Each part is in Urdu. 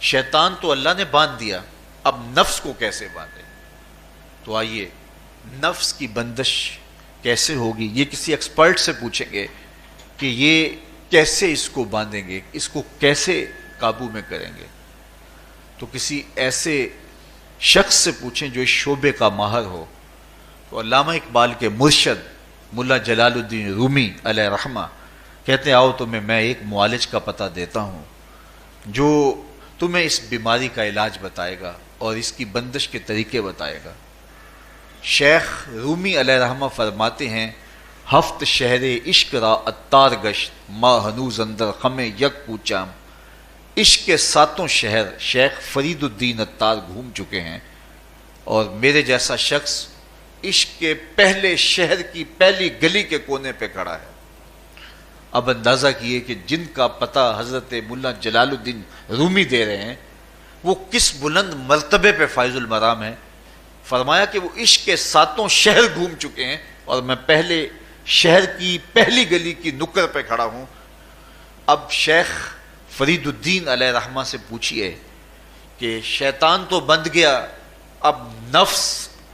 شیطان تو اللہ نے باندھ دیا، اب نفس کو کیسے باندھے؟ تو آئیے نفس کی بندش کیسے ہوگی یہ کسی ایکسپرٹ سے پوچھیں گے کہ یہ کیسے اس کو باندھیں گے، اس کو کیسے قابو میں کریں گے۔ تو کسی ایسے شخص سے پوچھیں جو اس شعبے کا ماہر ہو۔ تو علامہ اقبال کے مرشد ملا جلال الدین رومی علیہ رحمہ کہتے ہیں آؤ تمہیں میں ایک معالج کا پتہ دیتا ہوں جو تمہیں اس بیماری کا علاج بتائے گا اور اس کی بندش کے طریقے بتائے گا۔ شیخ رومی علیہ رحمہ فرماتے ہیں ہفت شہر عشق را اتار گشت ما ہنوز اندر خم یک کوچام۔ عشق کے ساتوں شہر شیخ فرید الدین اتار گھوم چکے ہیں، اور میرے جیسا شخص عشق کے پہلے شہر کی پہلی گلی کے کونے پہ کھڑا ہے۔ اب اندازہ کیے کہ جن کا پتہ حضرت ملا جلال الدین رومی دے رہے ہیں وہ کس بلند مرتبے پہ فائز المرام ہے۔ فرمایا کہ وہ عشق کے ساتوں شہر گھوم چکے ہیں اور میں پہلے شہر کی پہلی گلی کی نکر پہ کھڑا ہوں۔ اب شیخ فرید الدین علیہ رحمہ سے پوچھئے کہ شیطان تو بند گیا، اب نفس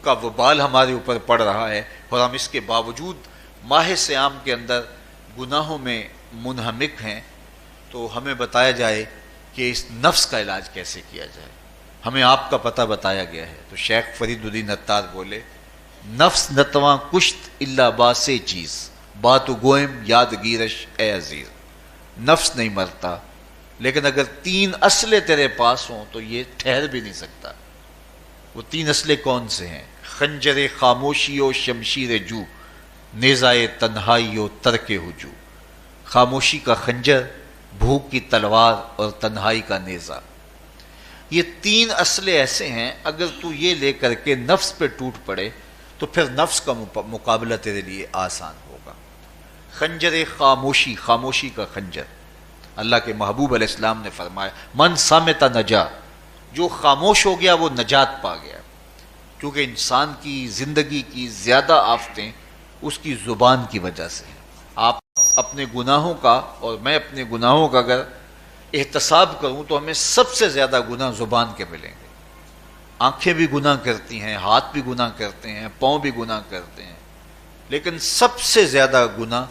کا وبال ہمارے اوپر پڑ رہا ہے اور ہم اس کے باوجود ماہ صیام کے اندر گناہوں میں منہمک ہیں، تو ہمیں بتایا جائے کہ اس نفس کا علاج کیسے کیا جائے، ہمیں آپ کا پتہ بتایا گیا ہے۔ تو شیخ فرید الدین اتار بولے نفس نتواں کشت الا باسے چیز بات گوئم یاد گیرش اے عزیز۔ نفس نہیں مرتا، لیکن اگر تین اسلحے تیرے پاس ہوں تو یہ ٹھہر بھی نہیں سکتا۔ وہ تین اسلحے کون سے ہیں؟ خنجر خاموشی و شمشیر جو، نیزائے تنہائی و ترک ہجو۔ خاموشی کا خنجر، بھوک کی تلوار اور تنہائی کا نیزہ، یہ تین اسلحے ایسے ہیں اگر تو یہ لے کر کے نفس پہ ٹوٹ پڑے تو پھر نفس کا مقابلہ تیرے لیے آسان ہوگا۔ خنجر خاموشی، خاموشی کا خنجر، اللہ کے محبوب علیہ السلام نے فرمایا من صامت نجا، جو خاموش ہو گیا وہ نجات پا گیا، کیونکہ انسان کی زندگی کی زیادہ آفتیں اس کی زبان کی وجہ سے ہیں۔ آپ اپنے گناہوں کا اور میں اپنے گناہوں کا اگر احتساب کروں تو ہمیں سب سے زیادہ گناہ زبان کے ملیں گے۔ آنکھیں بھی گناہ کرتی ہیں، ہاتھ بھی گناہ کرتے ہیں، پاؤں بھی گناہ کرتے ہیں، لیکن سب سے زیادہ گناہ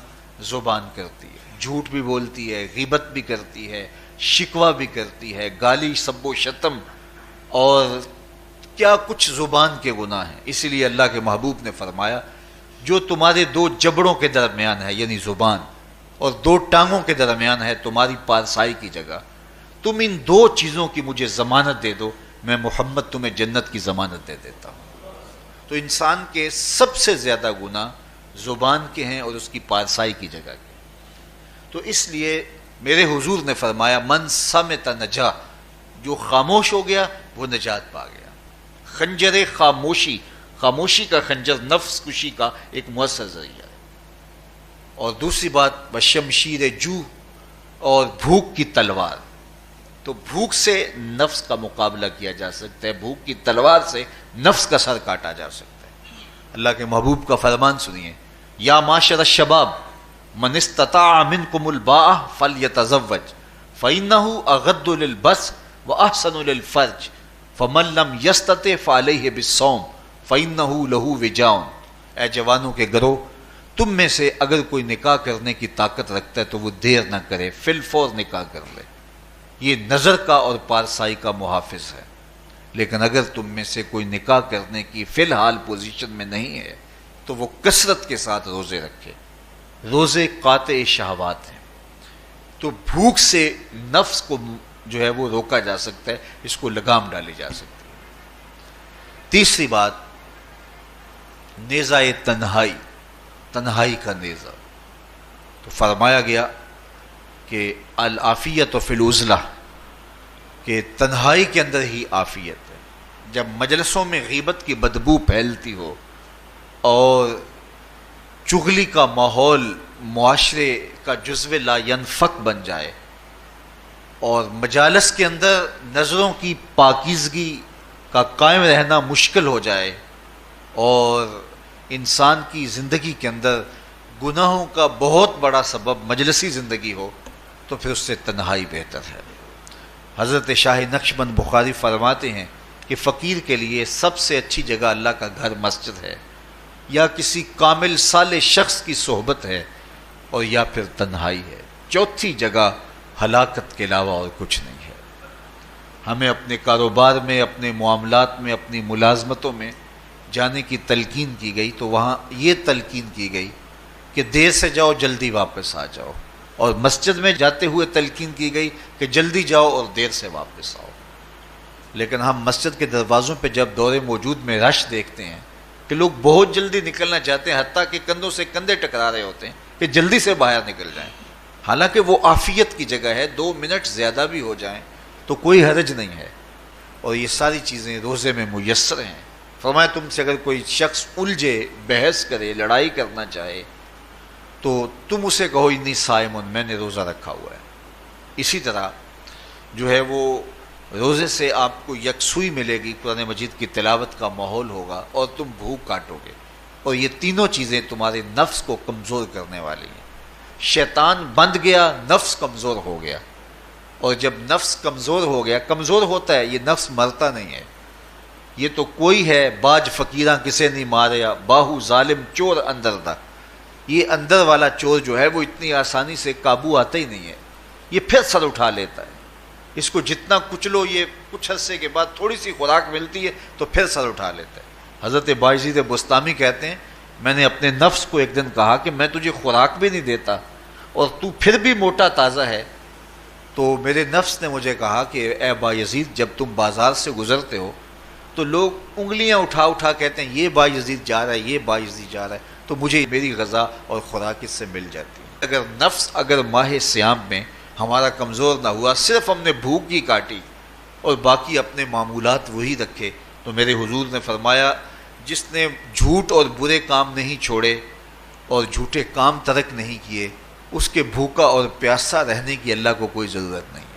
زبان کرتی ہے۔ جھوٹ بھی بولتی ہے، غیبت بھی کرتی ہے، شکوہ بھی کرتی ہے، گالی سب و شتم اور کیا کچھ زبان کے گناہ ہیں۔ اسی لیے اللہ کے محبوب نے فرمایا جو تمہارے دو جبڑوں کے درمیان ہے یعنی زبان اور دو ٹانگوں کے درمیان ہے تمہاری پارسائی کی جگہ، تم ان دو چیزوں کی مجھے ضمانت دے دو، میں محمد تمہیں جنت کی ضمانت دے دیتا ہوں۔ تو انسان کے سب سے زیادہ گناہ زبان کے ہیں اور اس کی پارسائی کی جگہ کے۔ تو اس لیے میرے حضور نے فرمایا من صمت نجا، جو خاموش ہو گیا وہ نجات پا گیا۔ خنجر خاموشی، خاموشی کا خنجر نفس کشی کا ایک مؤثر ذریعہ ہے۔ اور دوسری بات بشمشیر جو، اور بھوک کی تلوار، تو بھوک سے نفس کا مقابلہ کیا جا سکتا ہے، بھوک کی تلوار سے نفس کا سر کاٹا جا سکتا ہے۔ اللہ کے محبوب کا فرمان سنیے یا معاشر الشباب من استطاع منکم الباء فلیتزوج فإنہ اغض للبصر واحسن للفرج فمن لم یستطع فعلیہ بالصوم فإنہ لہ وجاء۔ اے جوانوں کے گروہ، تم میں سے اگر کوئی نکاح کرنے کی طاقت رکھتا ہے تو وہ دیر نہ کرے، فی الفور نکاح کر لے، یہ نظر کا اور پارسائی کا محافظ ہے۔ لیکن اگر تم میں سے کوئی نکاح کرنے کی فی الحال پوزیشن میں نہیں ہے تو وہ کثرت کے ساتھ روزے رکھے۔ روزے قاطع شہوات ہیں، تو بھوک سے نفس کو جو ہے وہ روکا جا سکتا ہے، اس کو لگام ڈالی جا سکتی ہے۔ تیسری بات نیزہ تنہائی، تنہائی کا نیزہ، تو فرمایا گیا کہ العافیت فی العزلہ، کہ تنہائی کے اندر ہی عافیت ہے۔ جب مجلسوں میں غیبت کی بدبو پھیلتی ہو اور چغلی کا ماحول معاشرے کا جزو لا ینفک بن جائے اور مجالس کے اندر نظروں کی پاکیزگی کا قائم رہنا مشکل ہو جائے اور انسان کی زندگی کے اندر گناہوں کا بہت بڑا سبب مجلسی زندگی ہو، تو پھر اس سے تنہائی بہتر ہے۔ حضرت شاہ نقشبند بخاری فرماتے ہیں کہ فقیر کے لیے سب سے اچھی جگہ اللہ کا گھر مسجد ہے، یا کسی کامل صالح شخص کی صحبت ہے، اور یا پھر تنہائی ہے۔ چوتھی جگہ ہلاکت کے علاوہ اور کچھ نہیں ہے۔ ہمیں اپنے کاروبار میں، اپنے معاملات میں، اپنی ملازمتوں میں جانے کی تلقین کی گئی تو وہاں یہ تلقین کی گئی کہ دیر سے جاؤ جلدی واپس آ جاؤ، اور مسجد میں جاتے ہوئے تلقین کی گئی کہ جلدی جاؤ اور دیر سے واپس آؤ۔ لیکن ہم مسجد کے دروازوں پہ جب دور موجود میں رش دیکھتے ہیں کہ لوگ بہت جلدی نکلنا چاہتے ہیں، حتیٰ کہ کندھوں سے کندھے ٹکرا رہے ہوتے ہیں کہ جلدی سے باہر نکل جائیں، حالانکہ وہ عافیت کی جگہ ہے، 2 منٹ زیادہ بھی ہو جائیں تو کوئی حرج نہیں ہے، اور یہ ساری چیزیں روزے میں میسر ہیں۔ فرمایا تم سے اگر کوئی شخص الجھے، بحث کرے، لڑائی کرنا چاہے تو تم اسے کہو انی صائم، میں نے روزہ رکھا ہوا ہے۔ اسی طرح جو ہے وہ روزے سے آپ کو یکسوئی ملے گی، قرآن مجید کی تلاوت کا ماحول ہوگا اور تم بھوک کاٹو گے، اور یہ تینوں چیزیں تمہارے نفس کو کمزور کرنے والی ہیں۔ شیطان بند گیا، نفس کمزور ہو گیا، اور جب نفس کمزور ہو گیا، کمزور ہوتا ہے، یہ نفس مرتا نہیں ہے۔ یہ تو کوئی ہے باج فقیراں کسے نہیں ماریا، باہو ظالم چور اندر دا، یہ اندر والا چور جو ہے وہ اتنی آسانی سے قابو آتا ہی نہیں ہے، یہ پھر سر اٹھا لیتا ہے۔ اس کو جتنا کچلو، یہ کچھ عرصے کے بعد تھوڑی سی خوراک ملتی ہے تو پھر سر اٹھا لیتا ہے۔ حضرت بایزید بستامی کہتے ہیں میں نے اپنے نفس کو ایک دن کہا کہ میں تجھے خوراک بھی نہیں دیتا اور تو پھر بھی موٹا تازہ ہے، تو میرے نفس نے مجھے کہا کہ اے بایزید جب تم بازار سے گزرتے ہو تو لوگ انگلیاں اٹھا اٹھا کہتے ہیں یہ بایزید جا رہا ہے، یہ بایزید جا رہا ہے، تو مجھے میری غذا اور خوراک اس سے مل جاتی ہے۔ اگر نفس اگر ماہ صیام میں ہمارا کمزور نہ ہوا، صرف ہم نے بھوک ہی کاٹی اور باقی اپنے معمولات وہی رکھے، تو میرے حضور نے فرمایا جس نے جھوٹ اور برے کام نہیں چھوڑے اور جھوٹے کام ترک نہیں کیے، اس کے بھوکا اور پیاسا رہنے کی اللہ کو کوئی ضرورت نہیں۔